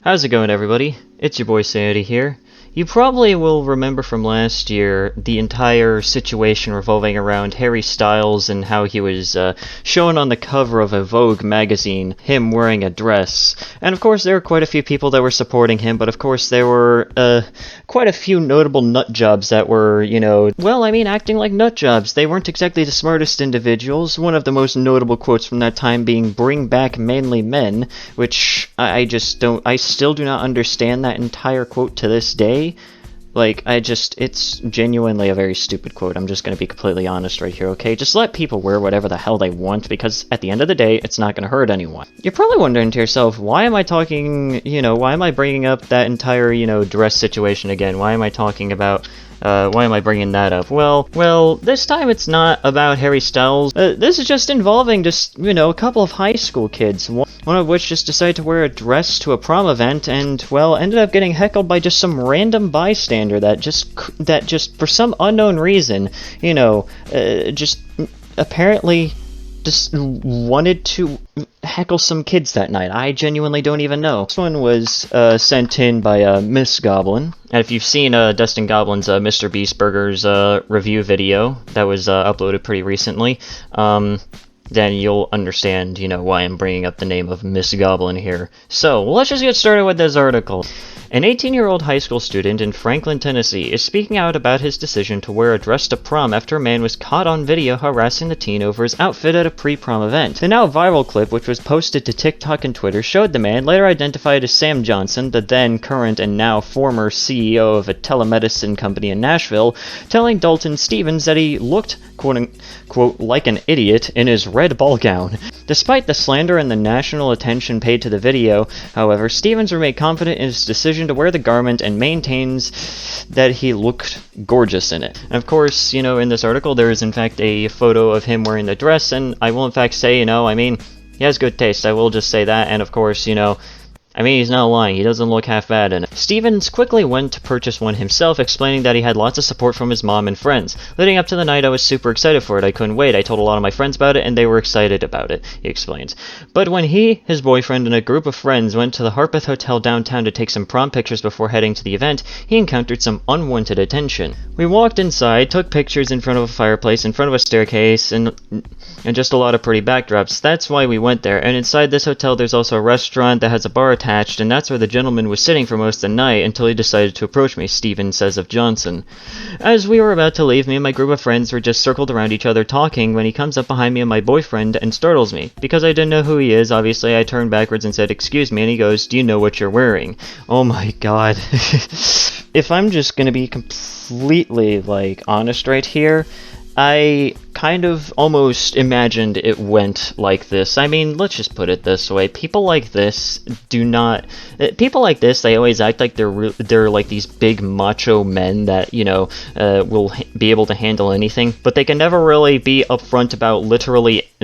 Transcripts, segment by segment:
How's it going, everybody? It's your boy Sanity here. You probably will remember from last year the entire situation revolving around Harry Styles and how he was shown on the cover of a Vogue magazine, him wearing a dress. And of course there were quite a few people that were supporting him, but of course there were quite a few notable nutjobs that were, acting like nutjobs. They weren't exactly the smartest individuals. One of the most notable quotes from that time being "Bring back manly men," which I still do not understand that entire quote to this day. It's genuinely a very stupid quote. I'm just going to be completely honest right here, okay? Just let people wear whatever the hell they want, because at the end of the day, it's not going to hurt anyone. You're probably wondering to yourself, why am I bringing up that entire, dress situation again? Why am I bringing that up? Well, this time it's not about Harry Styles. This is just involving a couple of high school kids. One of which just decided to wear a dress to a prom event and, ended up getting heckled by just some random bystander that just for some unknown reason, apparently just wanted to heckle some kids that night. I genuinely don't even know. This one was sent in by Miss Goblin. And if you've seen Dustin Goblin's Mr. Beast Burger's review video that was uploaded pretty recently, then you'll understand, why I'm bringing up the name of Miss Goblin here. So, let's just get started with this article. An 18-year-old high school student in Franklin, Tennessee is speaking out about his decision to wear a dress to prom after a man was caught on video harassing the teen over his outfit at a pre-prom event. The now viral clip, which was posted to TikTok and Twitter, showed the man, later identified as Sam Johnson, the then, current, and now former CEO of a telemedicine company in Nashville, telling Dalton Stevens that he looked, quote-unquote, like an idiot in his red ball gown. Despite the slander and the national attention paid to the video, however, Stevens remained confident in his decision to wear the garment and maintains that he looked gorgeous in it. And of course, in this article there is in fact a photo of him wearing the dress, and I will in fact say, he has good taste, I will just say that, and of course, he's not lying, he doesn't look half bad in it. Stevens quickly went to purchase one himself, explaining that he had lots of support from his mom and friends. Leading up to the night, I was super excited for it. I couldn't wait. I told a lot of my friends about it, and they were excited about it, he explains. But when he, his boyfriend, and a group of friends went to the Harpeth Hotel downtown to take some prom pictures before heading to the event, he encountered some unwanted attention. We walked inside, took pictures in front of a fireplace, in front of a staircase, and just a lot of pretty backdrops. That's why we went there. And inside this hotel, there's also a restaurant that has a bar attached, and that's where the gentleman was sitting for most of the night until he decided to approach me, Stevens says of Johnson. As we were about to leave, me and my group of friends were just circled around each other talking when he comes up behind me and my boyfriend and startles me. Because I didn't know who he is, obviously, I turned backwards and said, "Excuse me," and he goes, "Do you know what you're wearing?" Oh my god. If I'm just gonna be completely, honest right here, I kind of almost imagined it went like this. Let's just put it this way. People like this, they always act like they're like these big macho men that, will be able to handle anything, but they can never really be upfront about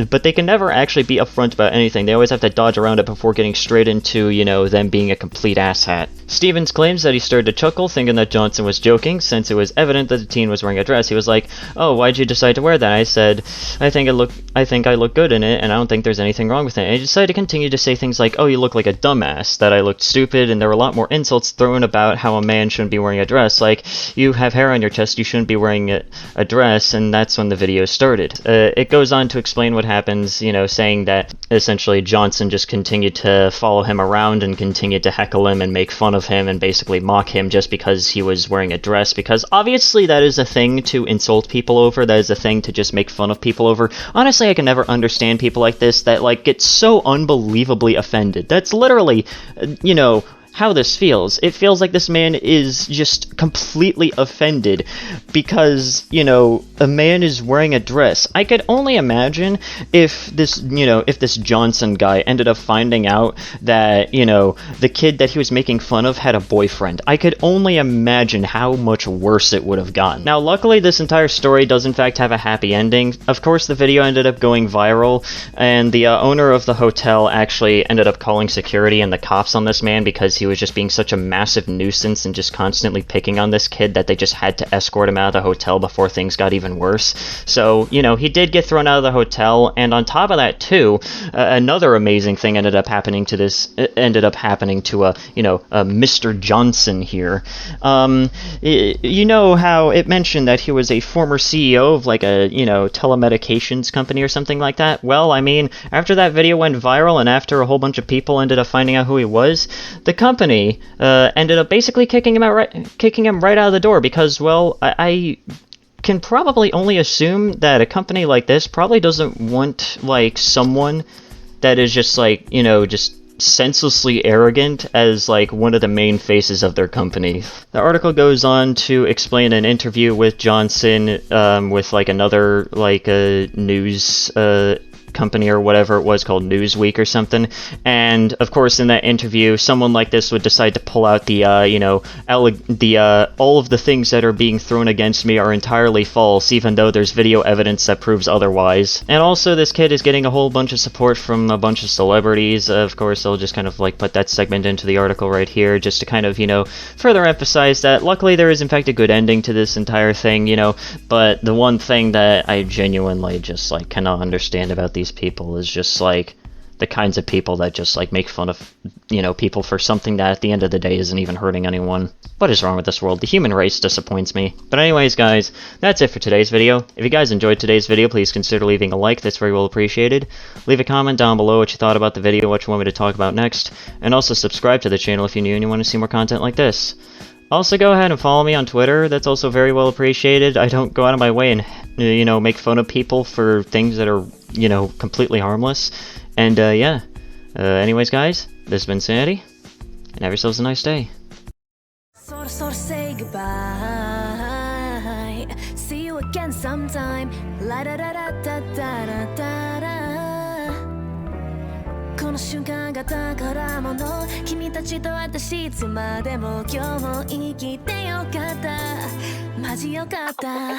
but they can never actually be upfront about anything. They always have to dodge around it before getting straight into, them being a complete asshat. Stevens claims that he started to chuckle, thinking that Johnson was joking, since it was evident that the teen was wearing a dress. He was like, "Oh, why'd you decide to wear that?" I said, I think I look good in it, and I don't think there's anything wrong with it. And he decided to continue to say things like, "Oh, you look like a dumbass," that I looked stupid, and there were a lot more insults thrown about how a man shouldn't be wearing a dress, like, "You have hair on your chest, you shouldn't be wearing a dress," and that's when the video started. It goes on to explain what happens, saying that essentially Johnson just continued to follow him around and continued to heckle him and make fun of him and basically mock him just because he was wearing a dress, because obviously that is a thing to insult people over, that is a thing to just make fun of people over. Honestly, I can never understand people like this that get so unbelievably offended. That's literally, how this feels. It feels like this man is just completely offended because, a man is wearing a dress. I could only imagine if this Johnson guy ended up finding out that, the kid that he was making fun of had a boyfriend. I could only imagine how much worse it would have gotten. Now, luckily, this entire story does in fact have a happy ending. Of course, the video ended up going viral, and the owner of the hotel actually ended up calling security and the cops on this man because he was just being such a massive nuisance and just constantly picking on this kid that they just had to escort him out of the hotel before things got even worse. So, you know, he did get thrown out of the hotel, and on top of that, too, another amazing thing ended up happening to Mr. Johnson here. You know how it mentioned that he was a former CEO of, like, a, telemedications company or something like that? Well, I mean, after that video went viral and after a whole bunch of people ended up finding out who he was, the company ended up basically kicking him right out of the door because, well, I can probably only assume that a company like this probably doesn't want, like, someone that is just, like, just senselessly arrogant as, like, one of the main faces of their company. The article goes on to explain an interview with Johnson with, like, another, like, news company or whatever it was, called Newsweek or something, and of course in that interview someone like this would decide to pull out the all of the things that are being thrown against me are entirely false, even though there's video evidence that proves otherwise. And also this kid is getting a whole bunch of support from a bunch of celebrities. Of course I'll just kind of like put that segment into the article right here just to kind of further emphasize that luckily there is in fact a good ending to this entire thing, but the one thing that I genuinely just like cannot understand about these people is just like the kinds of people that just like make fun of people for something that at the end of the day isn't even hurting anyone. What is wrong with this world? The human race disappoints me. But anyways guys, that's it for today's video. If you guys enjoyed today's video, please consider leaving a like, that's very well appreciated. Leave a comment down below what you thought about the video, what you want me to talk about next, and also subscribe to the channel if you're new and you want to see more content like this. Also, go ahead and follow me on Twitter. That's also very well appreciated. I don't go out of my way and, make fun of people for things that are, completely harmless. And, yeah. Anyways, guys, this has been Sanity, and have yourselves a nice day. So say goodbye. See you again sometime. La da da da da da da da. この瞬間が宝物君たちと私いつまでも今日も生きてよかったマジよかった